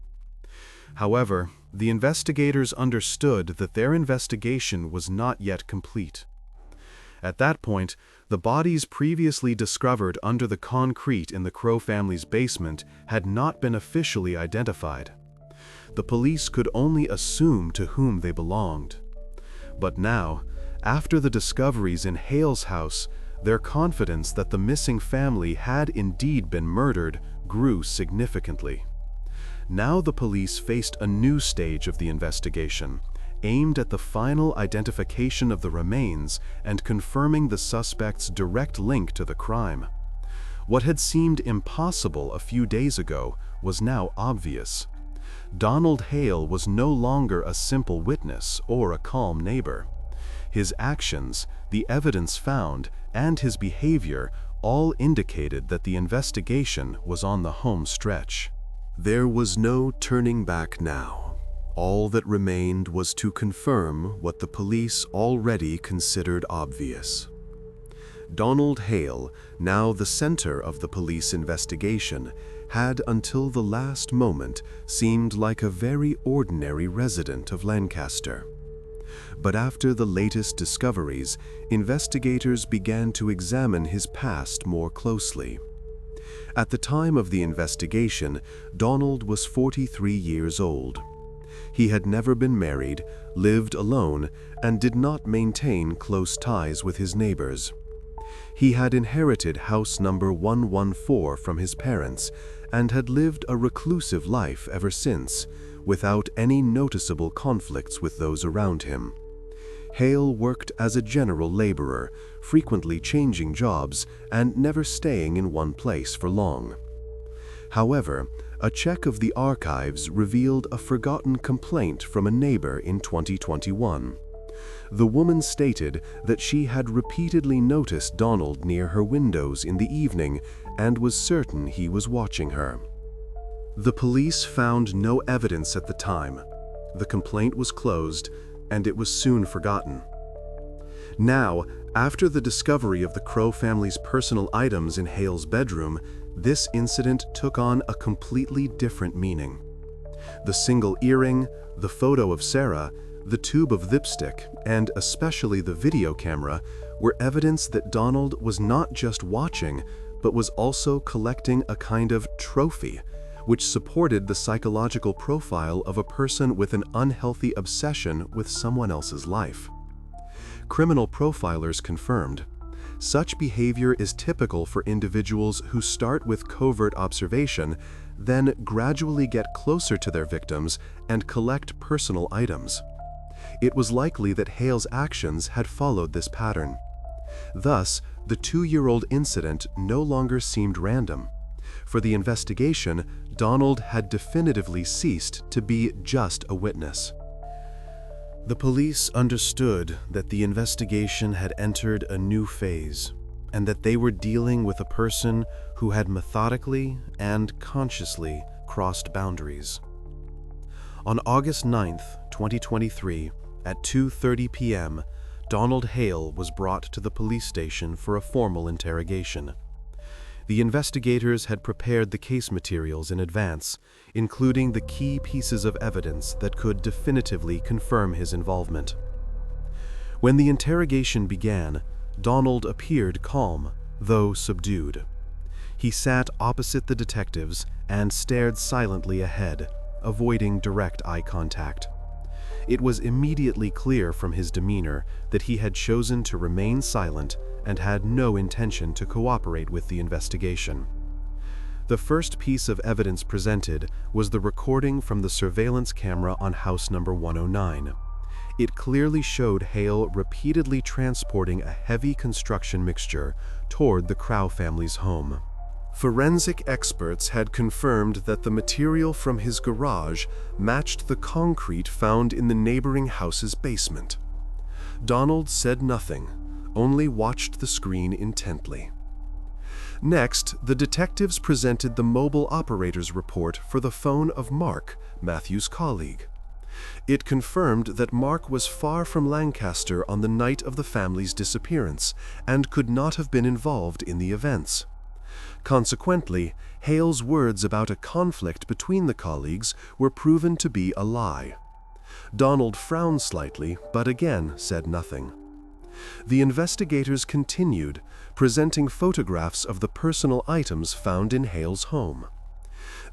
However, the investigators understood that their investigation was not yet complete. At that point, the bodies previously discovered under the concrete in the Crow family's basement had not been officially identified. The police could only assume to whom they belonged. But now, after the discoveries in Hale's house, their confidence that the missing family had indeed been murdered grew significantly. Now the police faced a new stage of the investigation, aimed at the final identification of the remains and confirming the suspect's direct link to the crime. What had seemed impossible a few days ago was now obvious. Donald Hale was no longer a simple witness or a calm neighbor. His actions, the evidence found, and his behavior all indicated that the investigation was on the home stretch. There was no turning back now. All that remained was to confirm what the police already considered obvious. Donald Hale, now the center of the police investigation, had until the last moment seemed like a very ordinary resident of Lancaster. But after the latest discoveries, investigators began to examine his past more closely. At the time of the investigation, Donald was 43 years old. He had never been married, lived alone, and did not maintain close ties with his neighbors. He had inherited house number 114 from his parents and had lived a reclusive life ever since, without any noticeable conflicts with those around him. Hale worked as a general laborer, frequently changing jobs and never staying in one place for long. However, a check of the archives revealed a forgotten complaint from a neighbor in 2021. The woman stated that she had repeatedly noticed Donald near her windows in the evening and was certain he was watching her. The police found no evidence at the time. The complaint was closed, and it was soon forgotten. Now, after the discovery of the Crow family's personal items in Hale's bedroom, this incident took on a completely different meaning. The single earring, the photo of Sarah, the tube of lipstick, and especially the video camera were evidence that Donald was not just watching, but was also collecting a kind of trophy, which supported the psychological profile of a person with an unhealthy obsession with someone else's life. Criminal profilers confirmed, such behavior is typical for individuals who start with covert observation, then gradually get closer to their victims and collect personal items. It was likely that Hale's actions had followed this pattern. Thus, the 2-year-old incident no longer seemed random. For the investigation, Donald had definitively ceased to be just a witness. The police understood that the investigation had entered a new phase, and that they were dealing with a person who had methodically and consciously crossed boundaries. On August 9, 2023, at 2:30 p.m., Donald Hale was brought to the police station for a formal interrogation. The investigators had prepared the case materials in advance, including the key pieces of evidence that could definitively confirm his involvement. When the interrogation began, Donald appeared calm, though subdued. He sat opposite the detectives and stared silently ahead, avoiding direct eye contact. It was immediately clear from his demeanor that he had chosen to remain silent and had no intention to cooperate with the investigation. The first piece of evidence presented was the recording from the surveillance camera on house number 109. It clearly showed Hale repeatedly transporting a heavy construction mixture toward the Crow family's home. Forensic experts had confirmed that the material from his garage matched the concrete found in the neighboring house's basement. Donald said nothing, only watched the screen intently. Next, the detectives presented the mobile operator's report for the phone of Mark, Matthew's colleague. It confirmed that Mark was far from Lancaster on the night of the family's disappearance and could not have been involved in the events. Consequently, Hale's words about a conflict between the colleagues were proven to be a lie. Donald frowned slightly, but again said nothing. The investigators continued, presenting photographs of the personal items found in Hale's home.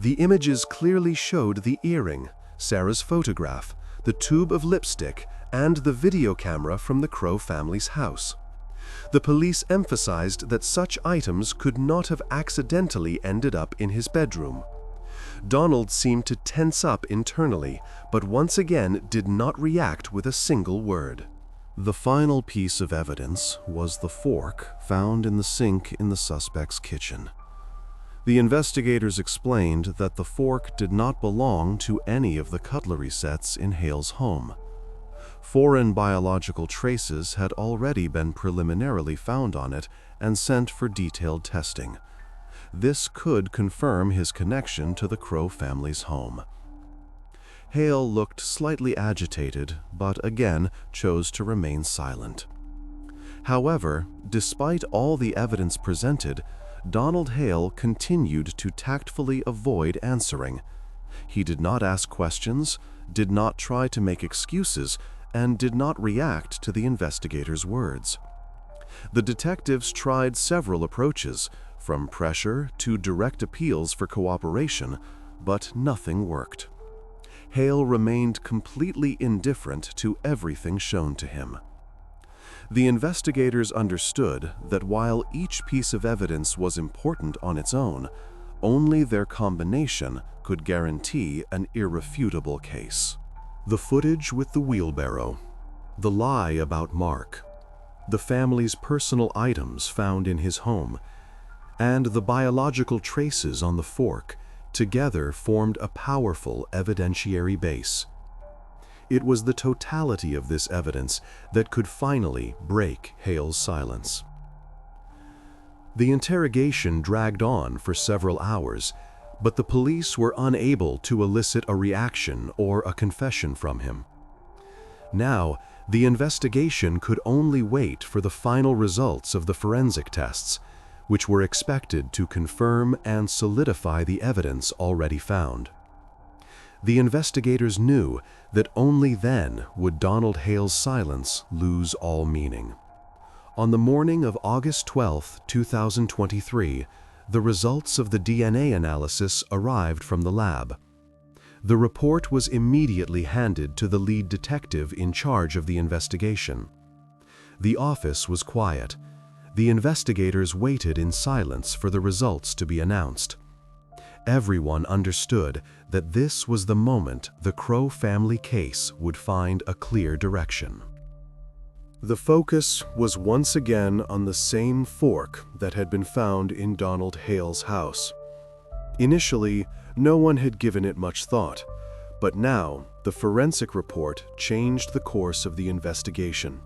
The images clearly showed the earring, Sarah's photograph, the tube of lipstick, and the video camera from the Crow family's house. The police emphasized that such items could not have accidentally ended up in his bedroom. Donald seemed to tense up internally, but once again did not react with a single word. The final piece of evidence was the fork found in the sink in the suspect's kitchen. The investigators explained that the fork did not belong to any of the cutlery sets in Hale's home. Foreign biological traces had already been preliminarily found on it and sent for detailed testing. This could confirm his connection to the Crow family's home. Hale looked slightly agitated, but again chose to remain silent. However, despite all the evidence presented, Donald Hale continued to tactfully avoid answering. He did not ask questions, did not try to make excuses, and did not react to the investigators' words. The detectives tried several approaches, from pressure to direct appeals for cooperation, but nothing worked. Hale remained completely indifferent to everything shown to him. The investigators understood that while each piece of evidence was important on its own, only their combination could guarantee an irrefutable case. The footage with the wheelbarrow, the lie about Mark, the family's personal items found in his home, and the biological traces on the fork together formed a powerful evidentiary base. It was the totality of this evidence that could finally break Hale's silence. The interrogation dragged on for several hours, but the police were unable to elicit a reaction or a confession from him. Now, the investigation could only wait for the final results of the forensic tests, which were expected to confirm and solidify the evidence already found. The investigators knew that only then would Donald Hale's silence lose all meaning. On the morning of August 12, 2023, the results of the DNA analysis arrived from the lab. The report was immediately handed to the lead detective in charge of the investigation. The office was quiet. The investigators waited in silence for the results to be announced. Everyone understood that this was the moment the Crow family case would find a clear direction. The focus was once again on the same fork that had been found in Donald Hale's house. Initially, no one had given it much thought, but now the forensic report changed the course of the investigation.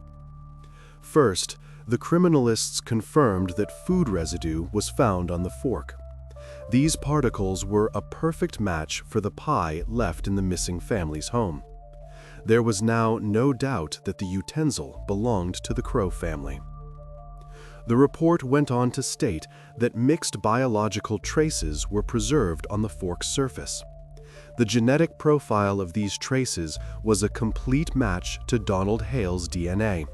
First, the criminalists confirmed that food residue was found on the fork. These particles were a perfect match for the pie left in the missing family's home. There was now no doubt that the utensil belonged to the Crow family. The report went on to state that mixed biological traces were preserved on the fork's surface. The genetic profile of these traces was a complete match to Donald Hale's DNA.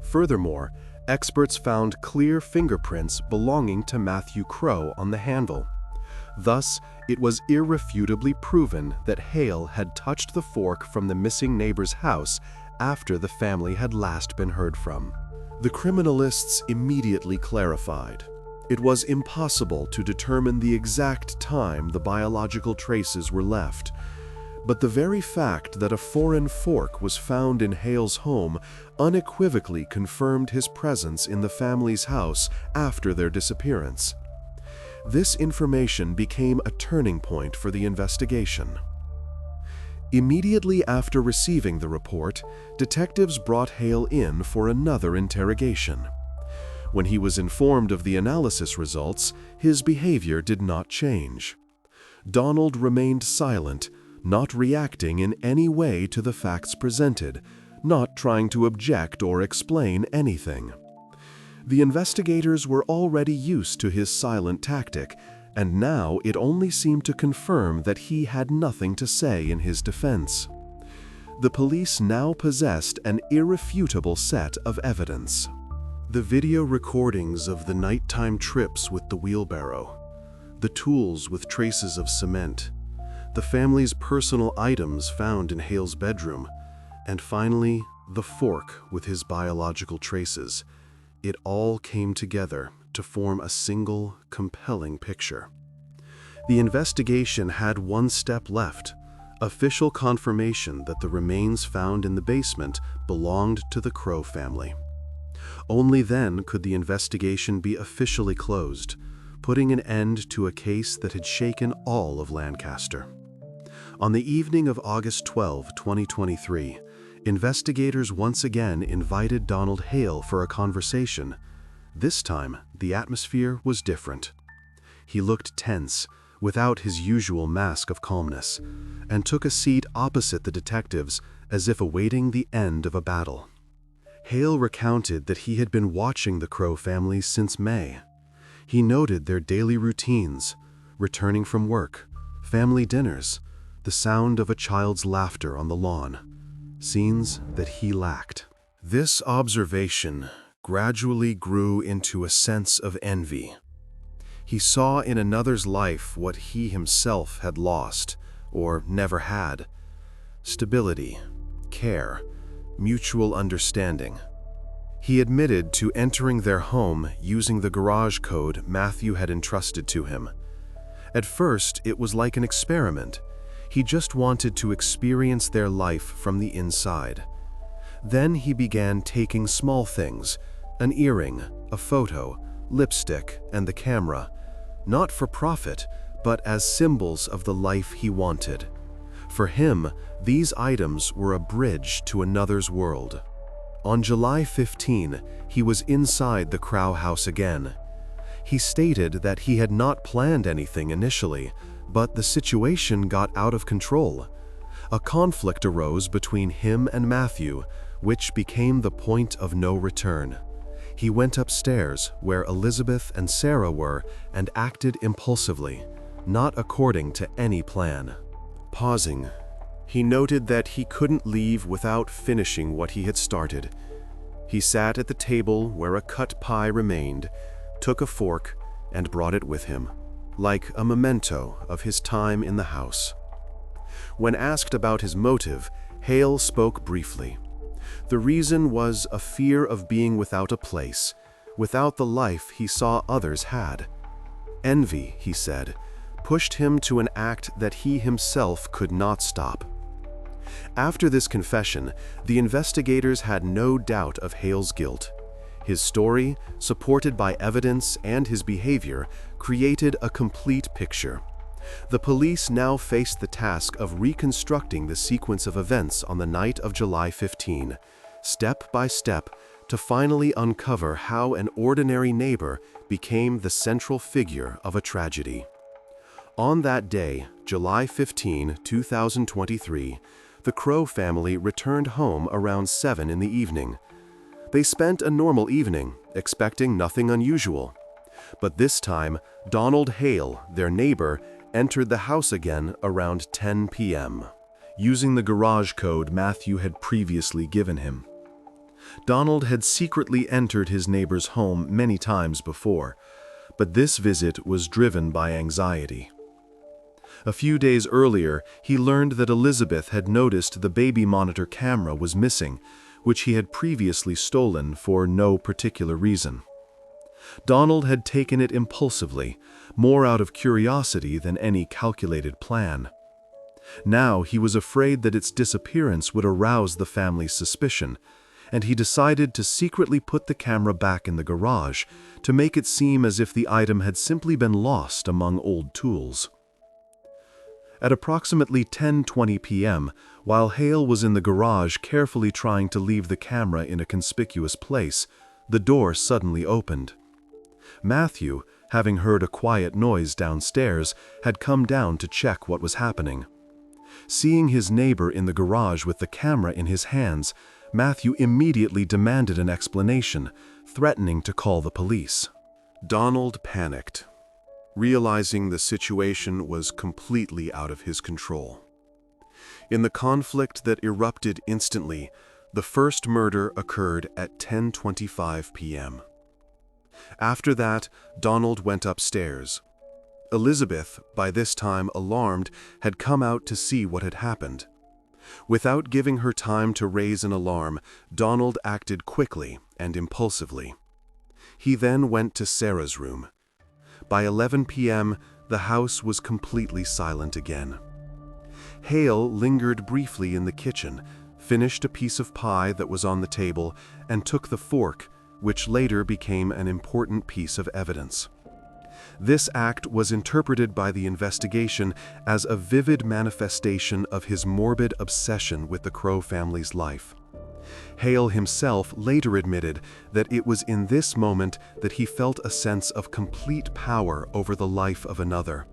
Furthermore, experts found clear fingerprints belonging to Matthew Crow on the handle. Thus, it was irrefutably proven that Hale had touched the fork from the missing neighbor's house after the family had last been heard from. The criminalists immediately clarified. It was impossible to determine the exact time the biological traces were left, but the very fact that a foreign fork was found in Hale's home unequivocally confirmed his presence in the family's house after their disappearance. This information became a turning point for the investigation. Immediately after receiving the report, detectives brought Hale in for another interrogation. When he was informed of the analysis results, his behavior did not change. Donald remained silent, not reacting in any way to the facts presented, not trying to object or explain anything. The investigators were already used to his silent tactic, and now it only seemed to confirm that he had nothing to say in his defense. The police now possessed an irrefutable set of evidence. The video recordings of the nighttime trips with the wheelbarrow, the tools with traces of cement, the family's personal items found in Hale's bedroom, and finally, the fork with his biological traces. It all came together to form a single, compelling picture. The investigation had one step left: official confirmation that the remains found in the basement belonged to the Crow family. Only then could the investigation be officially closed, putting an end to a case that had shaken all of Lancaster. On the evening of August 12, 2023, investigators once again invited Donald Hale for a conversation. This time, the atmosphere was different. He looked tense, without his usual mask of calmness, and took a seat opposite the detectives as if awaiting the end of a battle. Hale recounted that he had been watching the Crow family since May. He noted their daily routines, returning from work, family dinners, the sound of a child's laughter on the lawn, scenes that he lacked. This observation gradually grew into a sense of envy. He saw in another's life what he himself had lost, or never had: stability, care, mutual understanding. He admitted to entering their home using the garage code Matthew had entrusted to him. At first, it was like an experiment. He just wanted to experience their life from the inside. Then he began taking small things: an earring, a photo, lipstick, and the camera, not for profit, but as symbols of the life he wanted. For him, these items were a bridge to another's world. On July 15, he was inside the Crow house again. He stated that he had not planned anything initially, but the situation got out of control. A conflict arose between him and Matthew, which became the point of no return. He went upstairs, where Elizabeth and Sarah were, and acted impulsively, not according to any plan. Pausing, he noted that he couldn't leave without finishing what he had started. He sat at the table where a cut pie remained, took a fork, and brought it with him, like a memento of his time in the house. When asked about his motive, Hale spoke briefly. The reason was a fear of being without a place, without the life he saw others had. Envy, he said, pushed him to an act that he himself could not stop. After this confession, the investigators had no doubt of Hale's guilt. His story, supported by evidence, and his behavior created a complete picture. The police now faced the task of reconstructing the sequence of events on the night of July 15, step by step, to finally uncover how an ordinary neighbor became the central figure of a tragedy. On that day, July 15, 2023, the Crow family returned home around 7 in the evening. They spent a normal evening, expecting nothing unusual. But this time, Donald Hale, their neighbor, entered the house again around 10 p.m., using the garage code Matthew had previously given him. Donald had secretly entered his neighbor's home many times before, but this visit was driven by anxiety. A few days earlier, he learned that Elizabeth had noticed the baby monitor camera was missing, which he had previously stolen for no particular reason. Donald had taken it impulsively, more out of curiosity than any calculated plan. Now he was afraid that its disappearance would arouse the family's suspicion, and he decided to secretly put the camera back in the garage to make it seem as if the item had simply been lost among old tools. At approximately 10:20 p.m., while Hale was in the garage carefully trying to leave the camera in a conspicuous place, the door suddenly opened. Matthew, having heard a quiet noise downstairs, had come down to check what was happening. Seeing his neighbor in the garage with the camera in his hands, Matthew immediately demanded an explanation, threatening to call the police. Donald panicked, realizing the situation was completely out of his control. In the conflict that erupted instantly, the first murder occurred at 10:25 p.m. After that, Donald went upstairs. Elizabeth, by this time alarmed, had come out to see what had happened. Without giving her time to raise an alarm, Donald acted quickly and impulsively. He then went to Sarah's room. By 11 p.m., the house was completely silent again. Hale lingered briefly in the kitchen, finished a piece of pie that was on the table, and took the fork, which later became an important piece of evidence. This act was interpreted by the investigation as a vivid manifestation of his morbid obsession with the Crow family's life. Hale himself later admitted that it was in this moment that he felt a sense of complete power over the life of another,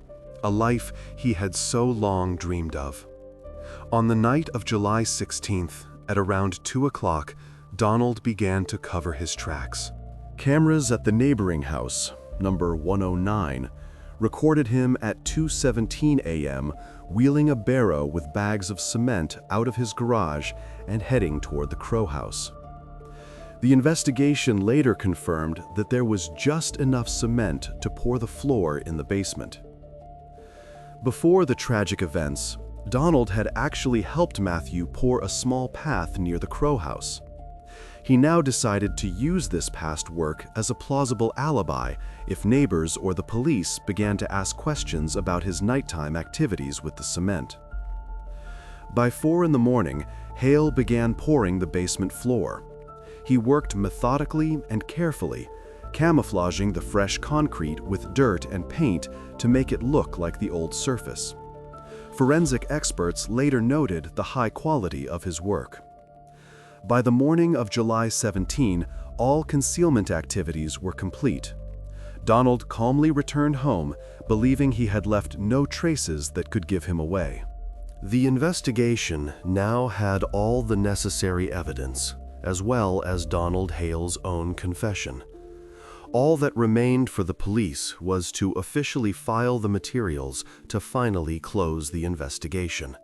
a life he had so long dreamed of. On the night of July 16th, at around 2 o'clock, Donald began to cover his tracks. Cameras at the neighboring house, number 109, recorded him at 2:17 a.m. wheeling a barrow with bags of cement out of his garage and heading toward the Crow house. The investigation later confirmed that there was just enough cement to pour the floor in the basement. Before the tragic events, Donald had actually helped Matthew pour a small path near the Crow house. He now decided to use this past work as a plausible alibi if neighbors or the police began to ask questions about his nighttime activities with the cement. By 4 in the morning, Hale began pouring the basement floor. He worked methodically and carefully, camouflaging the fresh concrete with dirt and paint to make it look like the old surface. Forensic experts later noted the high quality of his work. By the morning of July 17, all concealment activities were complete. Donald calmly returned home, believing he had left no traces that could give him away. The investigation now had all the necessary evidence, as well as Donald Hale's own confession. All that remained for the police was to officially file the materials to finally close the investigation.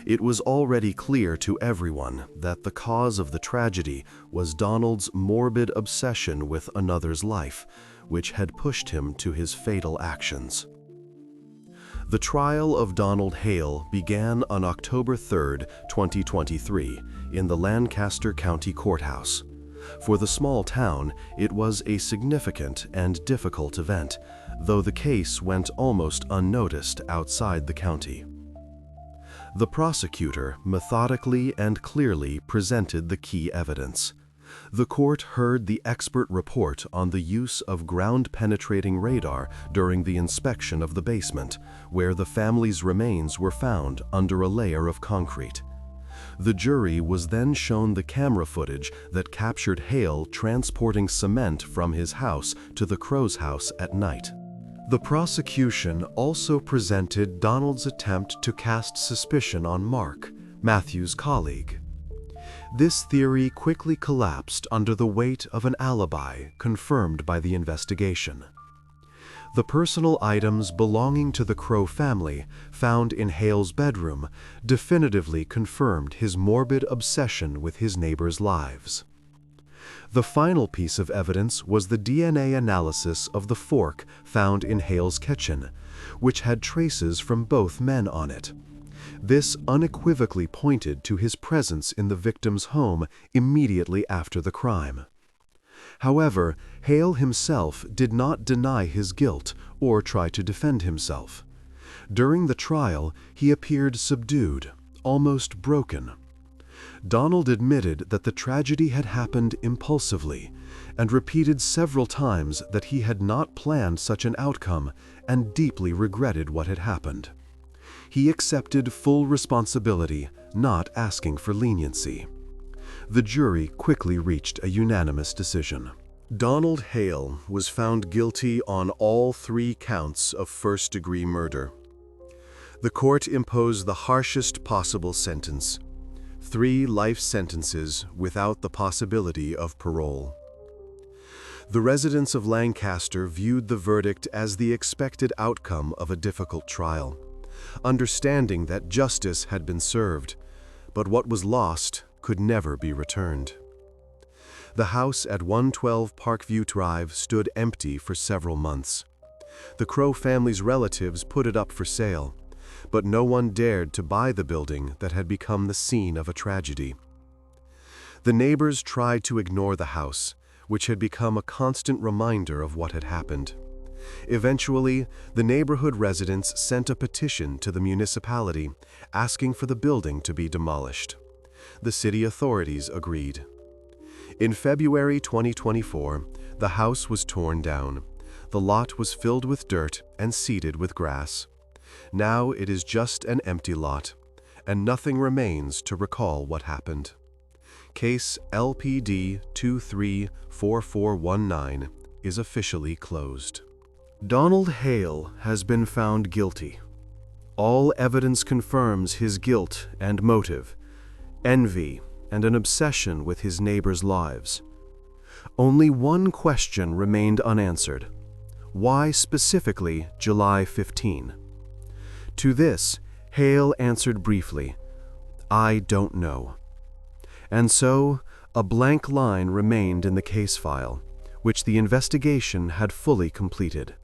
It was already clear to everyone that the cause of the tragedy was Donald's morbid obsession with another's life, which had pushed him to his fatal actions. The trial of Donald Hale began on October 3, 2023, in the Lancaster County Courthouse. For the small town, it was a significant and difficult event, though the case went almost unnoticed outside the county. The prosecutor methodically and clearly presented the key evidence. The court heard the expert report on the use of ground-penetrating radar during the inspection of the basement, where the family's remains were found under a layer of concrete. The jury was then shown the camera footage that captured Hale transporting cement from his house to the Crow's house at night. The prosecution also presented Donald's attempt to cast suspicion on Mark, Matthew's colleague. This theory quickly collapsed under the weight of an alibi confirmed by the investigation. The personal items belonging to the Crow family, found in Hale's bedroom, definitively confirmed his morbid obsession with his neighbors' lives. The final piece of evidence was the DNA analysis of the fork found in Hale's kitchen, which had traces from both men on it. This unequivocally pointed to his presence in the victim's home immediately after the crime. However, Hale himself did not deny his guilt or try to defend himself. During the trial, he appeared subdued, almost broken. Donald admitted that the tragedy had happened impulsively and repeated several times that he had not planned such an outcome and deeply regretted what had happened. He accepted full responsibility, not asking for leniency. The jury quickly reached a unanimous decision. Donald Hale was found guilty on all 3 counts of first-degree murder. The court imposed the harshest possible sentence: 3 life sentences without the possibility of parole. The residents of Lancaster viewed the verdict as the expected outcome of a difficult trial. understanding that justice had been served, but what was lost could never be returned. The house at 112 Parkview Drive stood empty for several months. The Crow family's relatives put it up for sale, but no one dared to buy the building that had become the scene of a tragedy. The neighbors tried to ignore the house, which had become a constant reminder of what had happened. Eventually, the neighborhood residents sent a petition to the municipality asking for the building to be demolished. The city authorities agreed. In February 2024, the house was torn down. The lot was filled with dirt and seeded with grass. Now it is just an empty lot, and nothing remains to recall what happened. Case LPD 234419 is officially closed. Donald Hale has been found guilty. All evidence confirms his guilt and motive, envy, and an obsession with his neighbors' lives. Only one question remained unanswered. Why specifically July 15? To this, Hale answered briefly, "I don't know." And so, a blank line remained in the case file, which the investigation had fully completed.